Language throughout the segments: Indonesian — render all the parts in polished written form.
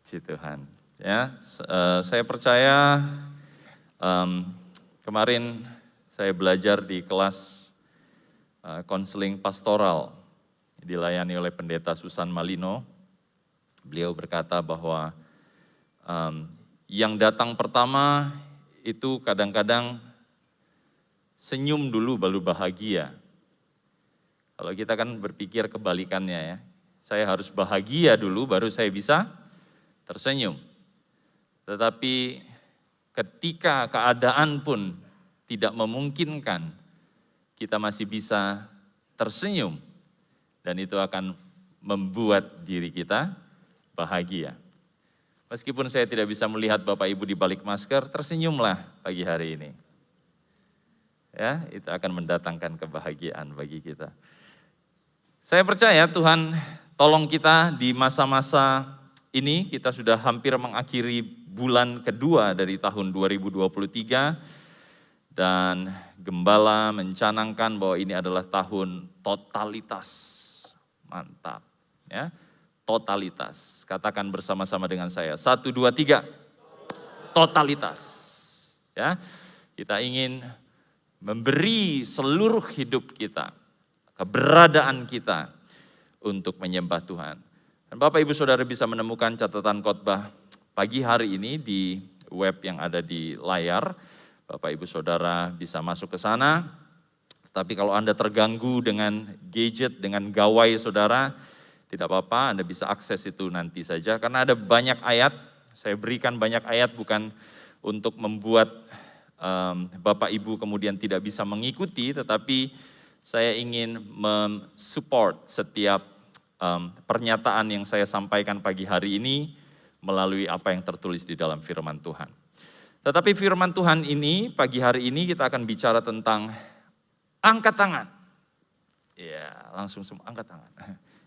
Puji Tuhan. Ya, saya percaya kemarin saya belajar di kelas konseling pastoral dilayani oleh Pendeta Susan Malino. Beliau berkata bahwa yang datang pertama itu kadang-kadang senyum dulu baru bahagia. Kalau kita kan berpikir kebalikannya ya. Saya harus bahagia dulu baru saya bisa tersenyum. Tetapi ketika keadaan pun tidak memungkinkan, kita masih bisa tersenyum. Dan itu akan membuat diri kita bahagia. Meskipun saya tidak bisa melihat Bapak Ibu di balik masker, tersenyumlah pagi hari ini. Ya, itu akan mendatangkan kebahagiaan bagi kita. Saya percaya Tuhan tolong kita di masa-masa ini, kita sudah hampir mengakhiri bulan kedua dari tahun 2023 dan Gembala mencanangkan bahwa ini adalah tahun totalitas. Mantap ya, totalitas. Katakan bersama-sama dengan saya, 1, 2, 3, totalitas. Ya, kita ingin memberi seluruh hidup kita, keberadaan kita untuk menyembah Tuhan. Dan Bapak Ibu Saudara bisa menemukan catatan khotbah pagi hari ini di web yang ada di layar. Bapak Ibu Saudara bisa masuk ke sana. Tapi kalau Anda terganggu dengan gadget, dengan gawai Saudara, tidak apa-apa, Anda bisa akses itu nanti saja. Karena ada banyak ayat, saya berikan banyak ayat bukan untuk membuat Bapak Ibu kemudian tidak bisa mengikuti, tetapi saya ingin mensupport setiap pernyataan yang saya sampaikan pagi hari ini melalui apa yang tertulis di dalam firman Tuhan. Tetapi firman Tuhan ini, pagi hari ini kita akan bicara tentang angkat tangan. Ya, langsung semua angkat tangan.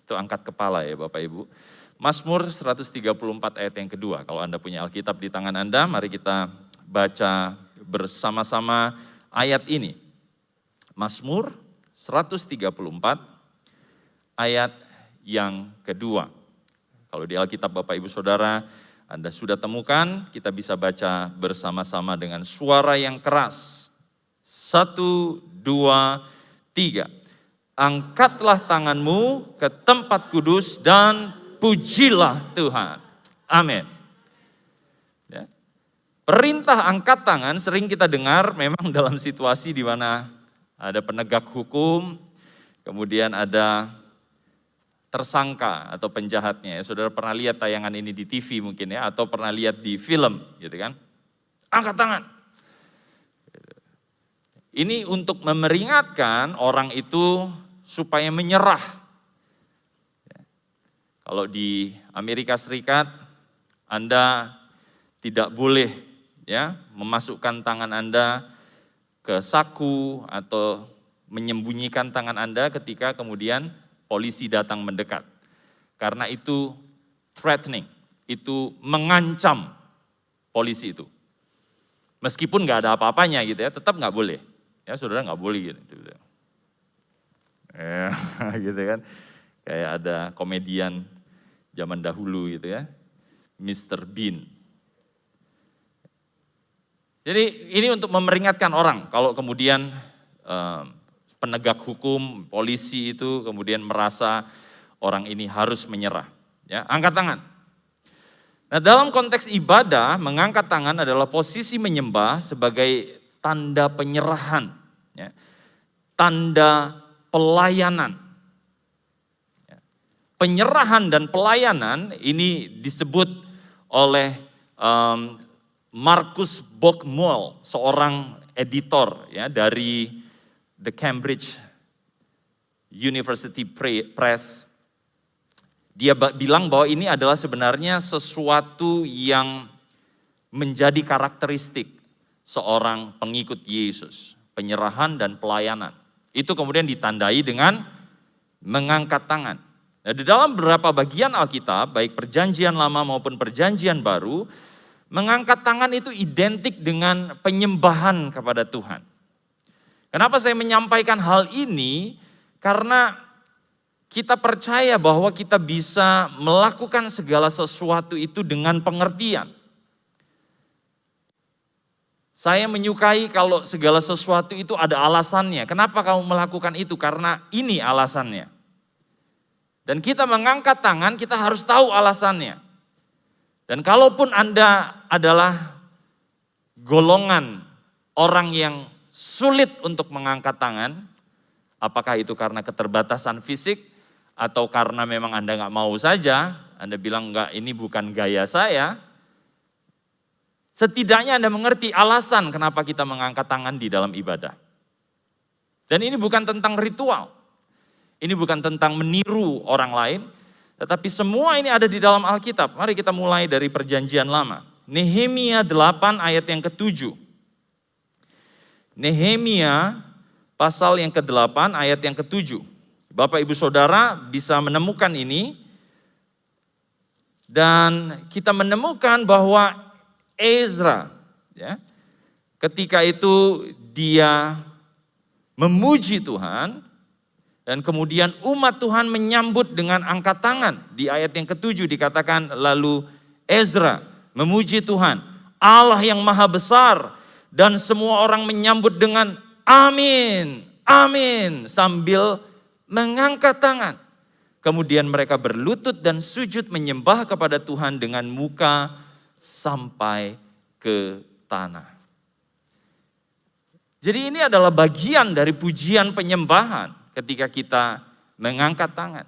Itu angkat kepala ya Bapak Ibu. Mazmur 134 ayat yang kedua. Kalau Anda punya Alkitab di tangan Anda, mari kita baca bersama-sama ayat ini. Mazmur 134 ayat yang kedua. Kalau di Alkitab Bapak Ibu Saudara Anda sudah temukan, kita bisa baca bersama-sama dengan suara yang keras. 1, 2, 3. Angkatlah tanganmu ke tempat kudus dan pujilah Tuhan. Amin. Ya. Perintah angkat tangan sering kita dengar memang dalam situasi di mana ada penegak hukum, kemudian ada tersangka atau penjahatnya. Ya, saudara pernah lihat tayangan ini di TV mungkin ya, atau pernah lihat di film gitu kan. Angkat tangan. Ini untuk memeringatkan orang itu supaya menyerah. Ya. Kalau di Amerika Serikat, Anda tidak boleh ya memasukkan tangan Anda ke saku atau menyembunyikan tangan Anda ketika kemudian polisi datang mendekat. Karena itu threatening, itu mengancam polisi itu. Meskipun nggak ada apa-apanya gitu ya, tetap nggak boleh. Ya saudara nggak boleh gitu. Ya, gitu kan. Kayak ada komedian zaman dahulu gitu ya, Mr. Bean. Jadi ini untuk memperingatkan orang kalau kemudian penegak hukum, polisi itu kemudian merasa orang ini harus menyerah. Ya, angkat tangan. Nah dalam konteks ibadah, mengangkat tangan adalah posisi menyembah sebagai tanda penyerahan. Ya, tanda pelayanan. Ya, penyerahan dan pelayanan ini disebut oleh Marcus Bockmull, seorang editor ya dari The Cambridge University Press. Dia bilang bahwa ini adalah sebenarnya sesuatu yang menjadi karakteristik seorang pengikut Yesus. Penyerahan dan pelayanan. Itu kemudian ditandai dengan mengangkat tangan. Nah, di dalam beberapa bagian Alkitab, baik perjanjian lama maupun perjanjian baru, mengangkat tangan itu identik dengan penyembahan kepada Tuhan. Kenapa saya menyampaikan hal ini? Karena kita percaya bahwa kita bisa melakukan segala sesuatu itu dengan pengertian. Saya menyukai kalau segala sesuatu itu ada alasannya. Kenapa kamu melakukan itu? Karena ini alasannya. Dan kita mengangkat tangan, kita harus tahu alasannya. Dan kalaupun Anda adalah golongan orang yang sulit untuk mengangkat tangan, apakah itu karena keterbatasan fisik, atau karena memang Anda nggak mau saja, Anda bilang enggak, ini bukan gaya saya, setidaknya Anda mengerti alasan kenapa kita mengangkat tangan di dalam ibadah. Dan ini bukan tentang ritual, ini bukan tentang meniru orang lain, tetapi semua ini ada di dalam Alkitab. Mari kita mulai dari Perjanjian Lama. Nehemia 8 ayat yang ke-7. Nehemia pasal yang ke-8 ayat yang ke-7. Bapak Ibu Saudara bisa menemukan ini. Dan kita menemukan bahwa Ezra, ya, ketika itu dia memuji Tuhan, dan kemudian umat Tuhan menyambut dengan angkat tangan. Di ayat yang ke-7 dikatakan, lalu Ezra memuji Tuhan, Allah yang maha besar, dan semua orang menyambut dengan amin, amin, sambil mengangkat tangan. Kemudian mereka berlutut dan sujud menyembah kepada Tuhan dengan muka sampai ke tanah. Jadi ini adalah bagian dari pujian penyembahan ketika kita mengangkat tangan.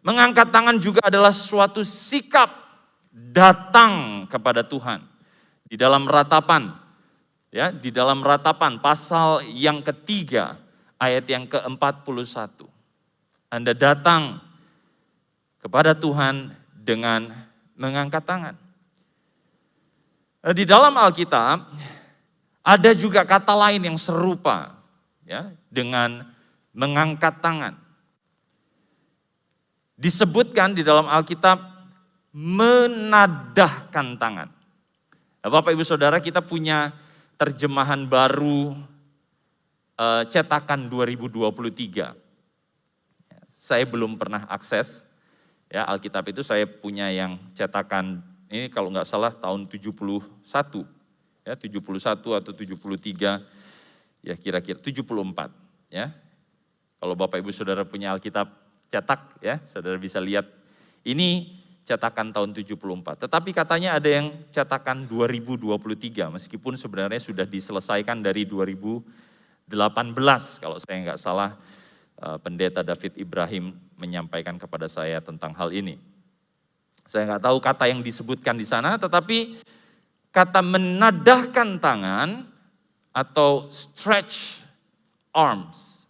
Mengangkat tangan juga adalah suatu sikap datang kepada Tuhan. Di dalam ratapan, ya, di dalam ratapan pasal yang ketiga ayat yang ke-41. Anda datang kepada Tuhan dengan mengangkat tangan. Di dalam Alkitab ada juga kata lain yang serupa, ya, dengan mengangkat tangan. Disebutkan di dalam Alkitab menadahkan tangan. Nah, Bapak Ibu Saudara, kita punya terjemahan baru cetakan 2023. Saya belum pernah akses ya Alkitab itu, saya punya yang cetakan ini kalau nggak salah tahun 71. Ya, 71 atau 73, ya kira-kira 74 ya. Kalau Bapak Ibu Saudara punya Alkitab cetak ya, Saudara bisa lihat ini cetakan tahun 74. Tetapi katanya ada yang cetakan 2023 meskipun sebenarnya sudah diselesaikan dari 2018 kalau saya nggak salah. Pendeta David Ibrahim menyampaikan kepada saya tentang hal ini. Saya nggak tahu kata yang disebutkan di sana, tetapi kata menadahkan tangan atau stretch arms,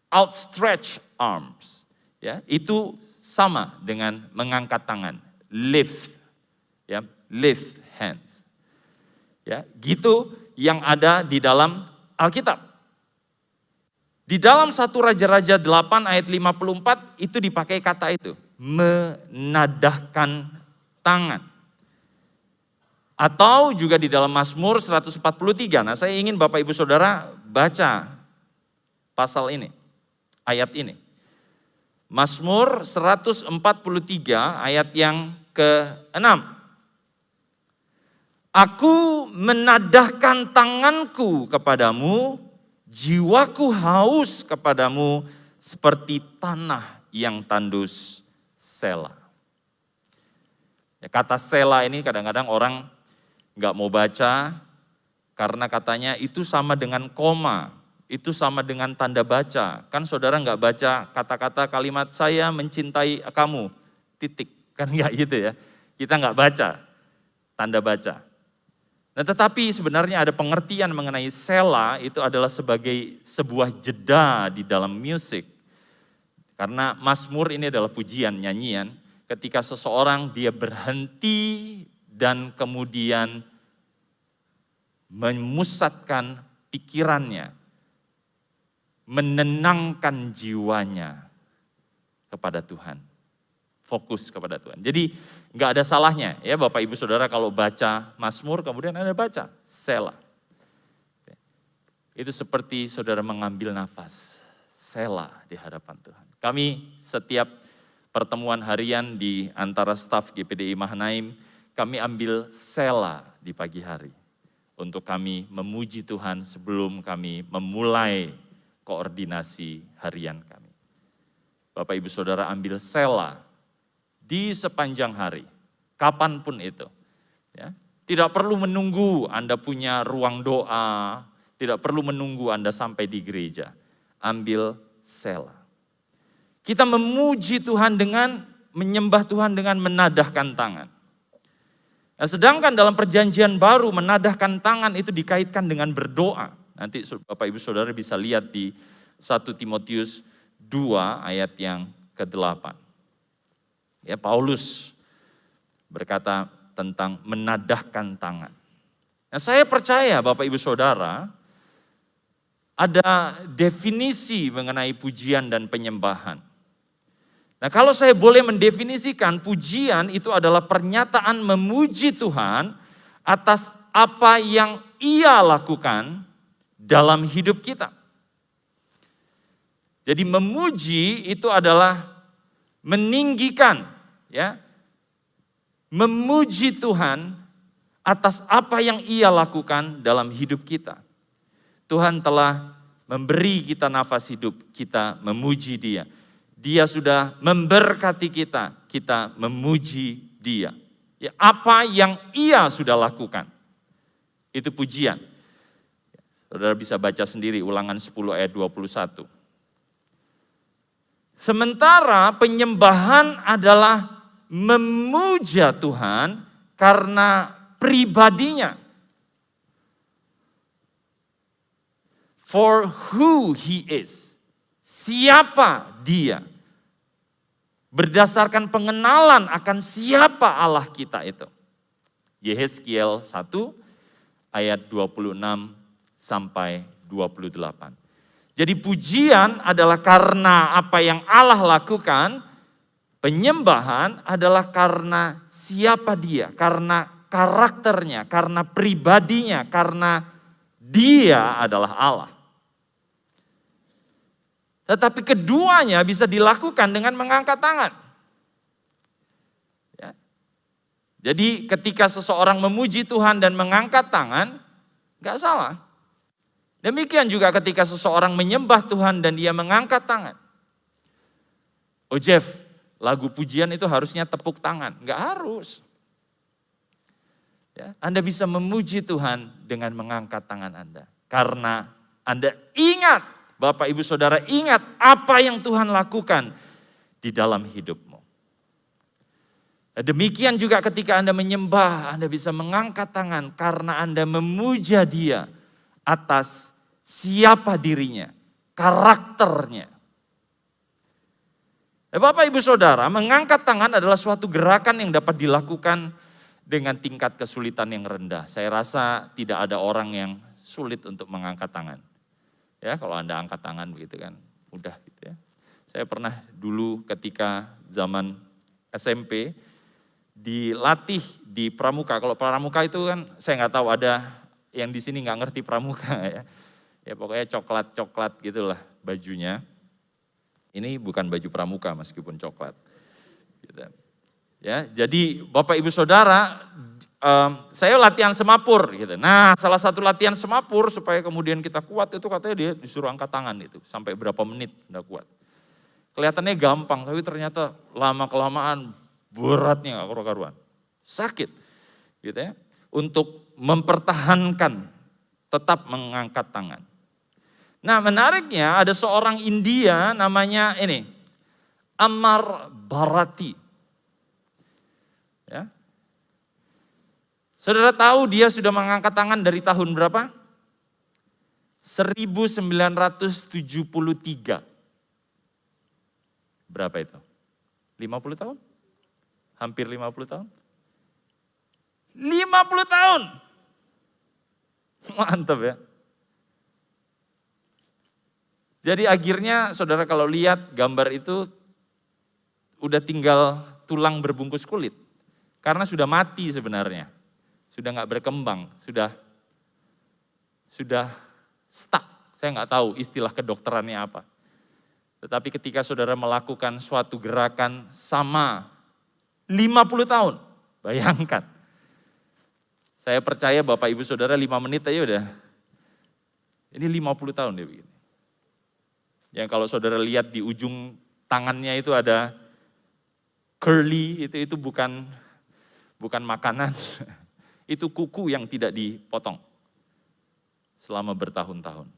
outstretch arms, ya itu sama dengan mengangkat tangan, lift, ya lift hands, ya gitu yang ada di dalam Alkitab. Di dalam 1 Raja-Raja 8 ayat 54 itu dipakai kata itu, menadahkan tangan. Atau juga di dalam Mazmur 143. Nah, saya ingin Bapak Ibu Saudara baca pasal ini, ayat ini. Mazmur 143 ayat yang ke-6. Aku menadahkan tanganku kepadamu, jiwaku haus kepadamu seperti tanah yang tandus Sela. Ya, kata Sela ini kadang-kadang orang nggak mau baca karena katanya itu sama dengan koma, itu sama dengan tanda baca. Kan saudara nggak baca kata-kata kalimat saya mencintai kamu, titik. Kan nggak gitu ya, kita nggak baca tanda baca. Nah, tetapi sebenarnya ada pengertian mengenai Sela itu adalah sebagai sebuah jeda di dalam musik. Karena Mazmur ini adalah pujian, nyanyian. Ketika seseorang dia berhenti dan kemudian memusatkan pikirannya, menenangkan jiwanya kepada Tuhan. Fokus kepada Tuhan. Jadi nggak ada salahnya ya Bapak Ibu Saudara kalau baca Mazmur kemudian Anda baca Sela. Itu seperti saudara mengambil nafas sela di hadapan Tuhan. Kami setiap pertemuan harian di antara staf GPDI Mahanaim, kami ambil sela di pagi hari untuk kami memuji Tuhan sebelum kami memulai koordinasi harian kami. Bapak Ibu Saudara ambil sela di sepanjang hari, kapanpun itu. Ya. Tidak perlu menunggu Anda punya ruang doa, tidak perlu menunggu Anda sampai di gereja. Ambil sela. Kita memuji Tuhan dengan, menyembah Tuhan dengan menadahkan tangan. Nah, sedangkan dalam perjanjian baru menadahkan tangan itu dikaitkan dengan berdoa. Nanti Bapak Ibu Saudara bisa lihat di 1 Timotius 2 ayat yang ke-8. Ya, Paulus berkata tentang menadahkan tangan. Nah, saya percaya Bapak Ibu Saudara ada definisi mengenai pujian dan penyembahan. Nah, kalau saya boleh mendefinisikan, pujian itu adalah pernyataan memuji Tuhan atas apa yang Ia lakukan dalam hidup kita. Jadi memuji itu adalah meninggikan, ya, memuji Tuhan atas apa yang Ia lakukan dalam hidup kita. Tuhan telah memberi kita nafas hidup, kita memuji Dia. Dia sudah memberkati kita, kita memuji Dia. Ya, apa yang Ia sudah lakukan, itu pujian. Saudara bisa baca sendiri Ulangan 10 ayat 21. Sementara penyembahan adalah memuja Tuhan karena pribadinya. For who He is. Siapa Dia. Berdasarkan pengenalan akan siapa Allah kita itu. Yehezkiel 1 ayat 26 sampai 28. Jadi pujian adalah karena apa yang Allah lakukan, penyembahan adalah karena siapa Dia, karena karakternya, karena pribadinya, karena Dia adalah Allah. Tetapi keduanya bisa dilakukan dengan mengangkat tangan. Ya. Jadi ketika seseorang memuji Tuhan dan mengangkat tangan, gak salah. Demikian juga ketika seseorang menyembah Tuhan dan dia mengangkat tangan. Oh Jeff, lagu pujian itu harusnya tepuk tangan. Gak harus. Ya, Anda bisa memuji Tuhan dengan mengangkat tangan Anda. Karena Anda ingat, Bapak Ibu Saudara ingat apa yang Tuhan lakukan di dalam hidupmu. Demikian juga ketika Anda menyembah, Anda bisa mengangkat tangan karena Anda memuja Dia atas siapa dirinya, karakternya. Bapak Ibu Saudara, mengangkat tangan adalah suatu gerakan yang dapat dilakukan dengan tingkat kesulitan yang rendah. Saya rasa tidak ada orang yang sulit untuk mengangkat tangan. Ya, kalau Anda angkat tangan begitu kan, mudah gitu ya. Saya pernah dulu ketika zaman SMP dilatih di pramuka. Kalau pramuka itu kan saya nggak tahu, ada yang di sini nggak ngerti pramuka ya. Ya pokoknya coklat-coklat gitulah bajunya. Ini bukan baju pramuka meskipun coklat. Gitu. Ya, jadi Bapak Ibu Saudara, saya latihan semapur gitu. Nah, salah satu latihan semapur supaya kemudian kita kuat itu katanya dia disuruh angkat tangan itu sampai berapa menit udah kuat. Kelihatannya gampang, tapi ternyata lama-kelamaan beratnya gak karu-karuan. Sakit gitu ya. Untuk mempertahankan tetap mengangkat tangan. Nah, menariknya ada seorang India namanya ini Amar Bharati. Ya. Saudara tahu dia sudah mengangkat tangan dari tahun berapa? 1973. Berapa itu? 50 tahun? Hampir 50 tahun? 50 tahun! Mantap ya. Jadi akhirnya saudara kalau lihat gambar itu udah tinggal tulang berbungkus kulit. Karena sudah mati sebenarnya. Sudah gak berkembang, sudah stuck. Saya gak tahu istilah kedokterannya apa. Tetapi ketika saudara melakukan suatu gerakan sama 50 tahun, bayangkan. Saya percaya Bapak Ibu Saudara 5 menit aja udah. Ini 50 tahun dia begini. Yang kalau saudara lihat di ujung tangannya itu ada curly, itu bukan makanan. Itu kuku yang tidak dipotong selama bertahun-tahun.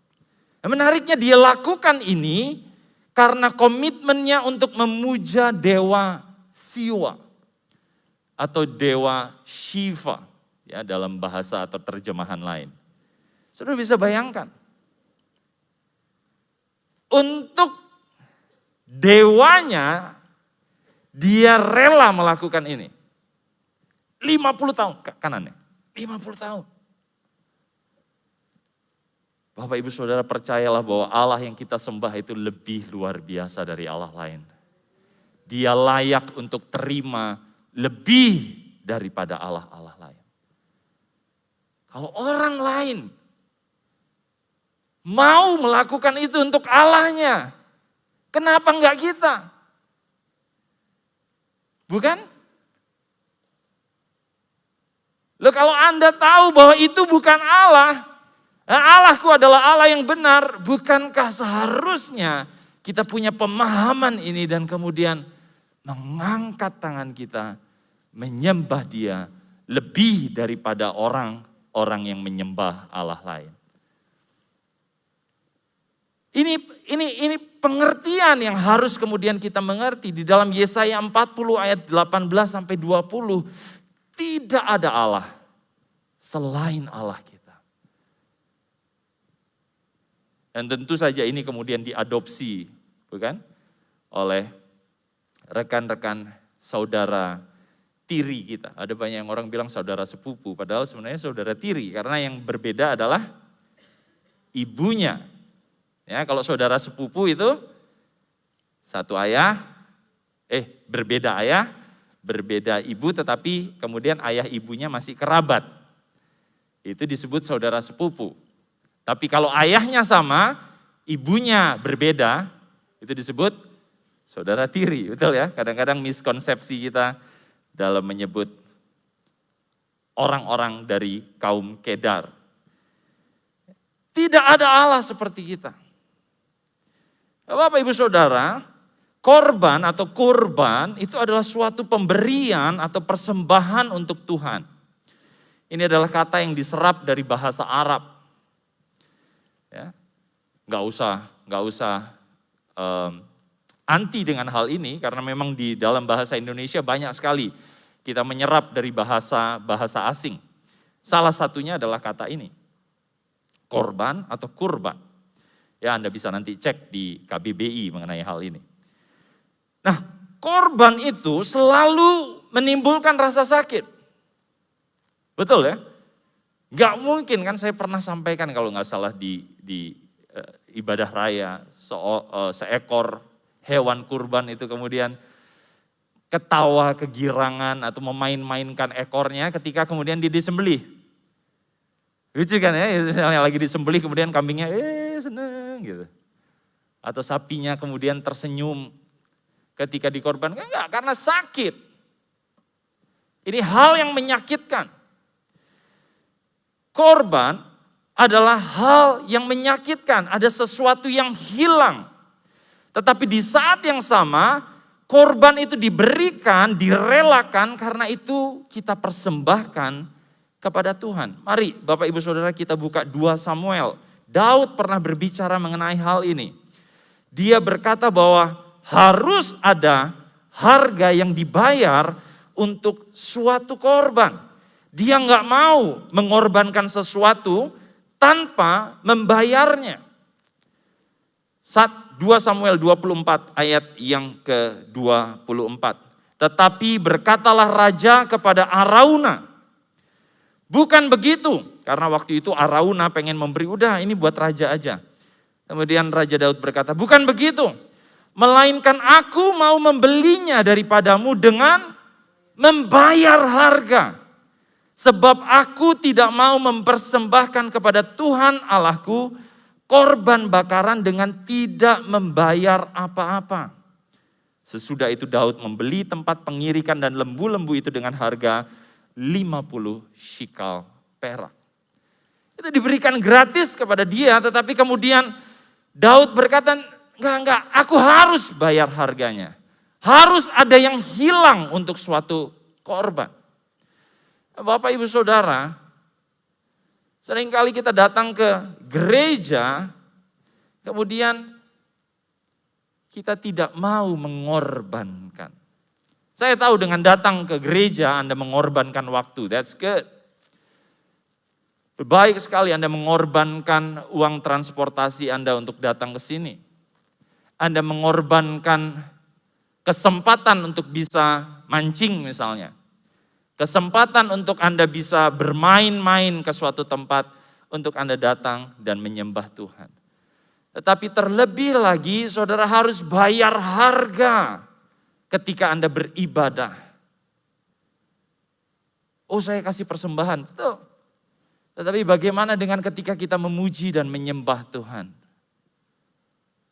Nah, menariknya dia lakukan ini karena komitmennya untuk memuja dewa Siwa atau dewa Shiva ya dalam bahasa atau terjemahan lain. Saudara bisa bayangkan. Untuk dewanya dia rela melakukan ini. 50 tahun kanannya. 50 tahun. Bapak Ibu Saudara percayalah bahwa Allah yang kita sembah itu lebih luar biasa dari Allah lain. Dia layak untuk terima lebih daripada Allah-Allah lain. Kalau orang lain mau melakukan itu untuk Allahnya, kenapa enggak kita? Bukan? Loh kalau Anda tahu bahwa itu bukan Allah, Allahku adalah Allah yang benar, bukankah seharusnya kita punya pemahaman ini dan kemudian mengangkat tangan kita, menyembah Dia lebih daripada orang yang menyembah Allah lain. Ini pengertian yang harus kemudian kita mengerti di dalam Yesaya 40 ayat 18 sampai 20. Tidak ada Allah selain Allah kita. Dan tentu saja ini kemudian diadopsi, bukan? Oleh rekan-rekan saudara tiri kita. Ada banyak yang orang bilang saudara sepupu, padahal sebenarnya saudara tiri. Karena yang berbeda adalah ibunya. Ya, kalau saudara sepupu itu satu ayah, berbeda ayah, berbeda ibu, tetapi kemudian ayah ibunya masih kerabat. Itu disebut saudara sepupu. Tapi kalau ayahnya sama, ibunya berbeda, itu disebut saudara tiri. Betul ya? Kadang-kadang miskonsepsi kita dalam menyebut orang-orang dari kaum Kedar. Tidak ada Allah seperti kita. Bapak Ibu Saudara, korban atau kurban itu adalah suatu pemberian atau persembahan untuk Tuhan. Ini adalah kata yang diserap dari bahasa Arab. Ya, nggak usah anti dengan hal ini karena memang di dalam bahasa Indonesia banyak sekali kita menyerap dari bahasa asing. Salah satunya adalah kata ini, korban atau kurban. Ya Anda bisa nanti cek di KBBI mengenai hal ini. Nah, korban itu selalu menimbulkan rasa sakit. Betul ya? Gak mungkin kan saya pernah sampaikan kalau gak salah di ibadah raya, seekor hewan kurban itu kemudian ketawa kegirangan atau memain-mainkan ekornya ketika kemudian dia disembelih. Lucu kan ya, misalnya lagi disembelih kemudian kambingnya seneng gitu. Atau sapinya kemudian tersenyum ketika dikorbankan, enggak, karena sakit. Ini hal yang menyakitkan. Korban adalah hal yang menyakitkan, ada sesuatu yang hilang. Tetapi di saat yang sama, korban itu diberikan, direlakan karena itu kita persembahkan kepada Tuhan. Mari Bapak Ibu Saudara kita buka 2 Samuel. Daud pernah berbicara mengenai hal ini. Dia berkata bahwa harus ada harga yang dibayar untuk suatu korban. Dia nggak mau mengorbankan sesuatu tanpa membayarnya. 2 Samuel 24 ayat yang ke-24. Tetapi berkatalah raja kepada Arauna, bukan begitu, karena waktu itu Arauna pengen memberi, udah ini buat raja aja. Kemudian Raja Daud berkata, bukan begitu, melainkan aku mau membelinya daripadamu dengan membayar harga. Sebab aku tidak mau mempersembahkan kepada Tuhan Allahku korban bakaran dengan tidak membayar apa-apa. Sesudah itu Daud membeli tempat pengirikan dan lembu-lembu itu dengan harga 50 shikal perak. Itu diberikan gratis kepada dia, tetapi kemudian Daud berkata, enggak, aku harus bayar harganya. Harus ada yang hilang untuk suatu korban. Bapak Ibu Saudara, seringkali kita datang ke gereja, kemudian kita tidak mau mengorbankan. Saya tahu dengan datang ke gereja Anda mengorbankan waktu, that's good. Baik sekali Anda mengorbankan uang transportasi Anda untuk datang ke sini. Anda mengorbankan kesempatan untuk bisa mancing misalnya. Kesempatan untuk Anda bisa bermain-main ke suatu tempat untuk Anda datang dan menyembah Tuhan. Tetapi terlebih lagi saudara harus bayar harga ketika Anda beribadah. Oh, saya kasih persembahan, betul. Tetapi bagaimana dengan ketika kita memuji dan menyembah Tuhan?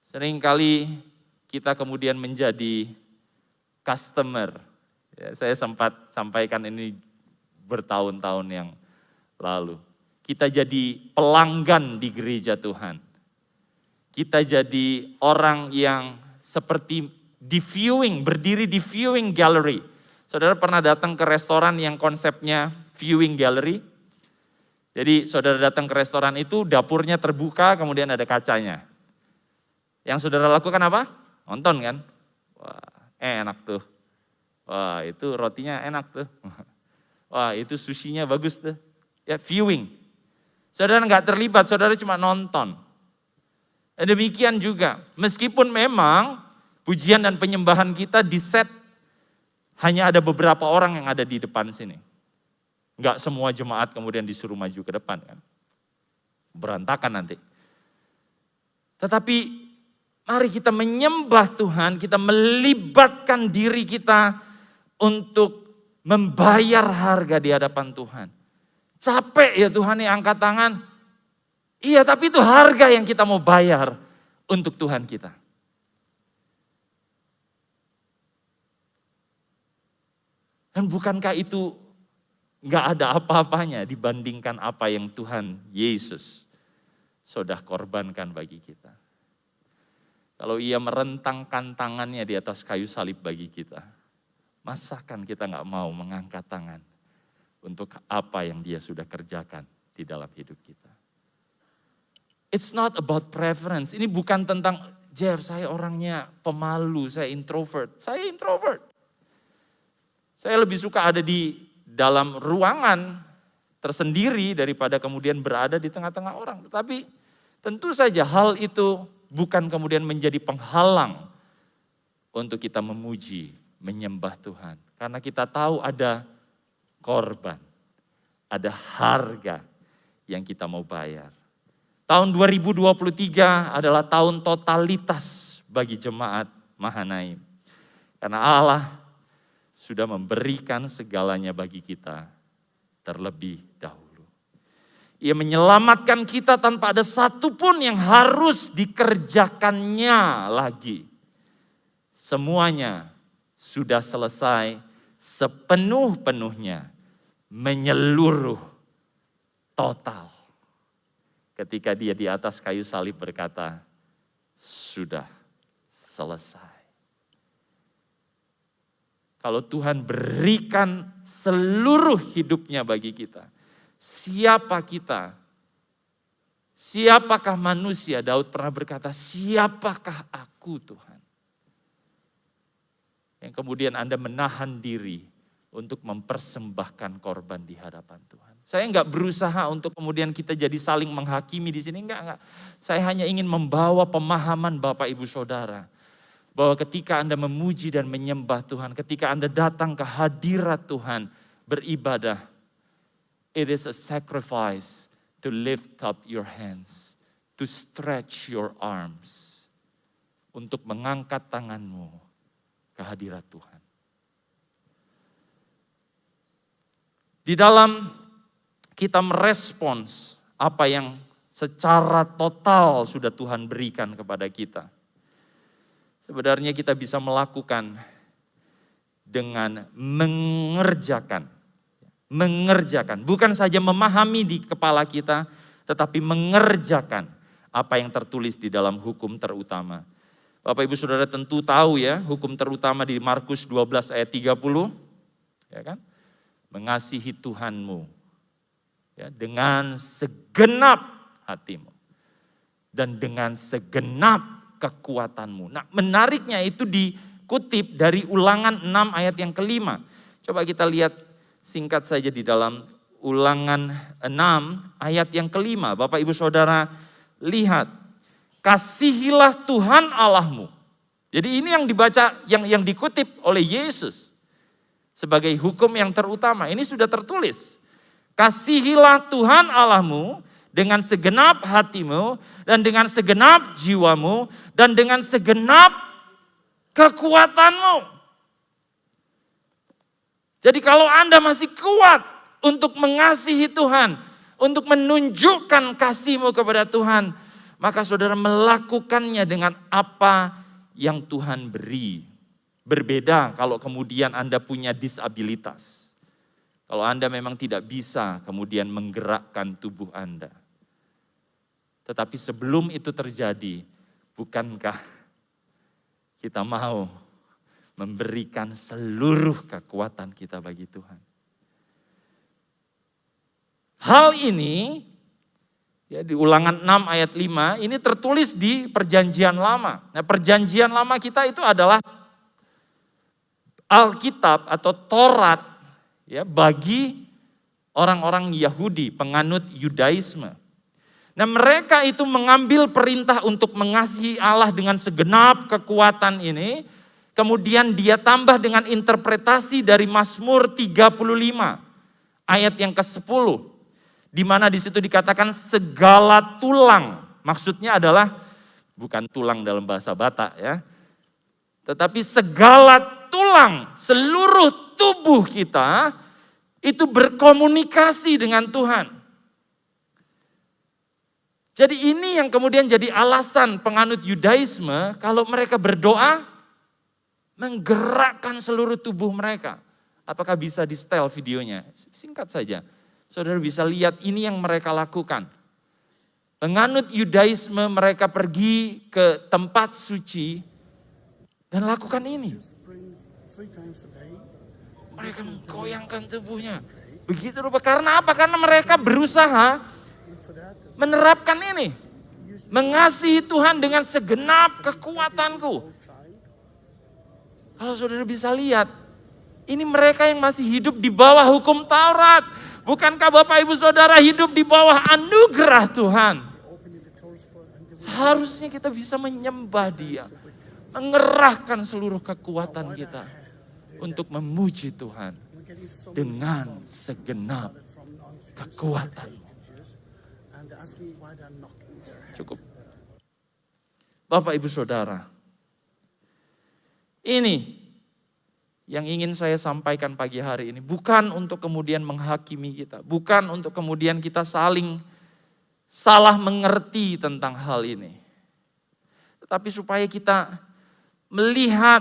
Seringkali kita kemudian menjadi customer. Ya, saya sempat sampaikan ini bertahun-tahun yang lalu. Kita jadi pelanggan di gereja Tuhan. Kita jadi orang yang seperti berdiri di viewing gallery. Saudara pernah datang ke restoran yang konsepnya viewing gallery? Jadi saudara datang ke restoran itu, dapurnya terbuka, kemudian ada kacanya. Yang saudara lakukan apa? Nonton kan? Wah, enak tuh. Wah, itu rotinya enak tuh. Wah, itu sushinya bagus tuh. Ya, viewing. Saudara nggak terlibat, saudara cuma nonton. Demikian juga, meskipun memang pujian dan penyembahan kita diset hanya ada beberapa orang yang ada di depan sini. Enggak semua jemaat kemudian disuruh maju ke depan kan. Berantakan nanti. Tetapi mari kita menyembah Tuhan, kita melibatkan diri kita untuk membayar harga di hadapan Tuhan. Capek ya Tuhan yang angkat tangan. Iya, tapi itu harga yang kita mau bayar untuk Tuhan kita. Dan bukankah itu gak ada apa-apanya dibandingkan apa yang Tuhan Yesus sudah korbankan bagi kita. Kalau ia merentangkan tangannya di atas kayu salib bagi kita, masakan kita gak mau mengangkat tangan untuk apa yang dia sudah kerjakan di dalam hidup kita. It's not about preference. Ini bukan tentang, Jeff saya orangnya pemalu, saya introvert. Saya introvert. Saya lebih suka ada di dalam ruangan tersendiri daripada kemudian berada di tengah-tengah orang. Tetapi tentu saja hal itu bukan kemudian menjadi penghalang untuk kita memuji, menyembah Tuhan. Karena kita tahu ada korban, ada harga yang kita mau bayar. Tahun 2023 adalah tahun totalitas bagi jemaat Mahanaim. Karena Allah sudah memberikan segalanya bagi kita terlebih dahulu. Ia menyelamatkan kita tanpa ada satupun yang harus dikerjakannya lagi. Semuanya sudah selesai sepenuh-penuhnya, menyeluruh total. Ketika dia di atas kayu salib berkata, sudah selesai. Kalau Tuhan berikan seluruh hidupnya bagi kita, siapa kita? Siapakah manusia? Daud pernah berkata, siapakah aku Tuhan? Yang kemudian Anda menahan diri untuk mempersembahkan korban di hadapan Tuhan. Saya enggak berusaha untuk kemudian kita jadi saling menghakimi di sini, enggak. Saya hanya ingin membawa pemahaman Bapak Ibu Saudara. Bahwa ketika Anda memuji dan menyembah Tuhan, ketika Anda datang ke hadirat Tuhan, beribadah. It is a sacrifice to lift up your hands, to stretch your arms. Untuk mengangkat tanganmu ke hadirat Tuhan. Di dalam kita merespons apa yang secara total sudah Tuhan berikan kepada kita. Sebenarnya kita bisa melakukan dengan mengerjakan. Mengerjakan, bukan saja memahami di kepala kita, tetapi mengerjakan apa yang tertulis di dalam hukum terutama. Bapak Ibu Saudara tentu tahu ya, hukum terutama di Markus 12 ayat 30, ya kan? Mengasihi Tuhanmu ya, dengan segenap hatimu dan dengan segenap kekuatanmu. Nah, menariknya itu dikutip dari Ulangan 6 ayat yang kelima. Coba kita lihat singkat saja di dalam Ulangan 6 ayat yang kelima. Bapak Ibu Saudara lihat, kasihilah Tuhan Allahmu. Jadi ini yang dibaca, yang dikutip oleh Yesus sebagai hukum yang terutama. Ini sudah tertulis. Kasihilah Tuhan Allahmu dengan segenap hatimu dan dengan segenap jiwamu dan dengan segenap kekuatanmu. Jadi kalau Anda masih kuat untuk mengasihi Tuhan, untuk menunjukkan kasihmu kepada Tuhan, maka saudara melakukannya dengan apa yang Tuhan beri. Berbeda kalau kemudian Anda punya disabilitas. Kalau Anda memang tidak bisa kemudian menggerakkan tubuh Anda. Tetapi sebelum itu terjadi, bukankah kita mau memberikan seluruh kekuatan kita bagi Tuhan? Hal ini ya, di Ulangan 6 ayat 5 ini tertulis di Perjanjian Lama. Nah, Perjanjian Lama kita itu adalah Alkitab atau Taurat ya, bagi orang-orang Yahudi, penganut Yudaisme. Nah, mereka itu mengambil perintah untuk mengasihi Allah dengan segenap kekuatan ini, kemudian dia tambah dengan interpretasi dari Mazmur 35 ayat yang ke-10. Di mana di situ dikatakan segala tulang. Maksudnya adalah bukan tulang dalam bahasa Batak ya. Tetapi segala tulang, seluruh tubuh kita itu berkomunikasi dengan Tuhan. Jadi ini yang kemudian jadi alasan penganut Yudaisme kalau mereka berdoa menggerakkan seluruh tubuh mereka. Apakah bisa di setel videonya? Singkat saja. Saudara bisa lihat ini yang mereka lakukan. Penganut Yudaisme mereka pergi ke tempat suci dan lakukan ini. Mereka menggoyangkan tubuhnya. Begitu rupa. Karena apa? Karena mereka berusaha menerapkan ini. Mengasihi Tuhan dengan segenap kekuatanku. Kalau saudara bisa lihat, ini mereka yang masih hidup di bawah hukum Taurat. Bukankah Bapak Ibu Saudara hidup di bawah anugerah Tuhan? Seharusnya kita bisa menyembah Dia. Mengerahkan seluruh kekuatan kita untuk memuji Tuhan dengan segenap kekuatan. Cukup. Bapak Ibu Saudara, ini yang ingin saya sampaikan pagi hari ini. Bukan untuk kemudian menghakimi kita. Bukan untuk kemudian kita saling salah mengerti tentang hal ini. Tetapi supaya kita melihat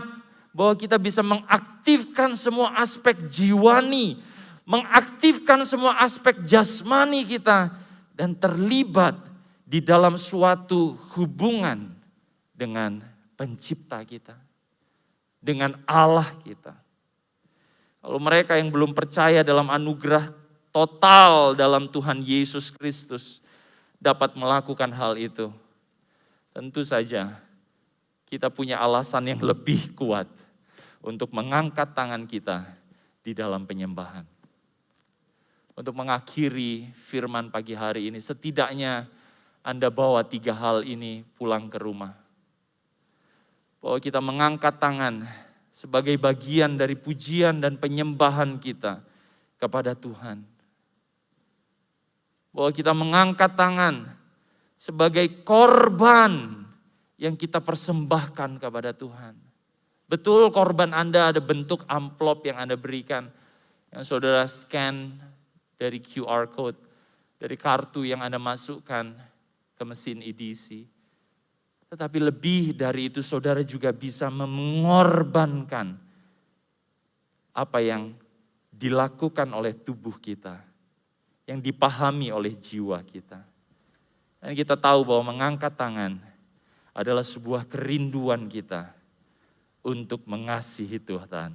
bahwa kita bisa mengaktifkan semua aspek jiwani. Mengaktifkan semua aspek jasmani kita. Dan terlibat di dalam suatu hubungan dengan pencipta kita. Dengan Allah kita. Kalau mereka yang belum percaya dalam anugerah total dalam Tuhan Yesus Kristus dapat melakukan hal itu, tentu saja kita punya alasan yang lebih kuat untuk mengangkat tangan kita di dalam penyembahan. Untuk mengakhiri firman pagi hari ini, setidaknya Anda bawa 3 hal ini pulang ke rumah. Bahwa kita mengangkat tangan sebagai bagian dari pujian dan penyembahan kita kepada Tuhan. Bahwa kita mengangkat tangan sebagai korban yang kita persembahkan kepada Tuhan. Betul korban Anda ada bentuk amplop yang Anda berikan. Yang saudara scan dari QR code, dari kartu yang Anda masukkan. ke mesin EDC. Tetapi lebih dari itu saudara juga bisa mengorbankan apa yang dilakukan oleh tubuh kita, yang dipahami oleh jiwa kita. Dan kita tahu bahwa mengangkat tangan adalah sebuah kerinduan kita untuk mengasihi Tuhan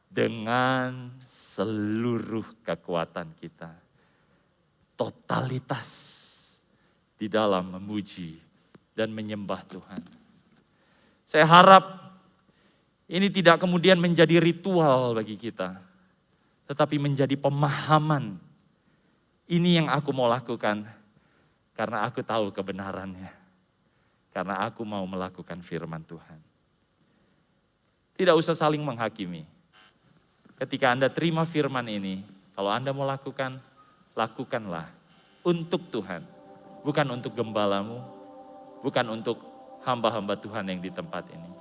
dengan seluruh kekuatan kita. Totalitas di dalam memuji dan menyembah Tuhan. Saya harap ini tidak kemudian menjadi ritual bagi kita, tetapi menjadi pemahaman. Ini yang aku mau lakukan karena aku tahu kebenarannya. Karena aku mau melakukan firman Tuhan. Tidak usah saling menghakimi. Ketika Anda terima firman ini, kalau Anda mau lakukan, lakukanlah untuk Tuhan. Bukan untuk gembalamu, bukan untuk hamba-hamba Tuhan yang di tempat ini.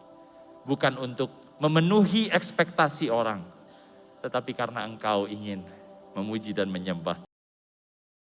Bukan untuk memenuhi ekspektasi orang, tetapi karena engkau ingin memuji dan menyembah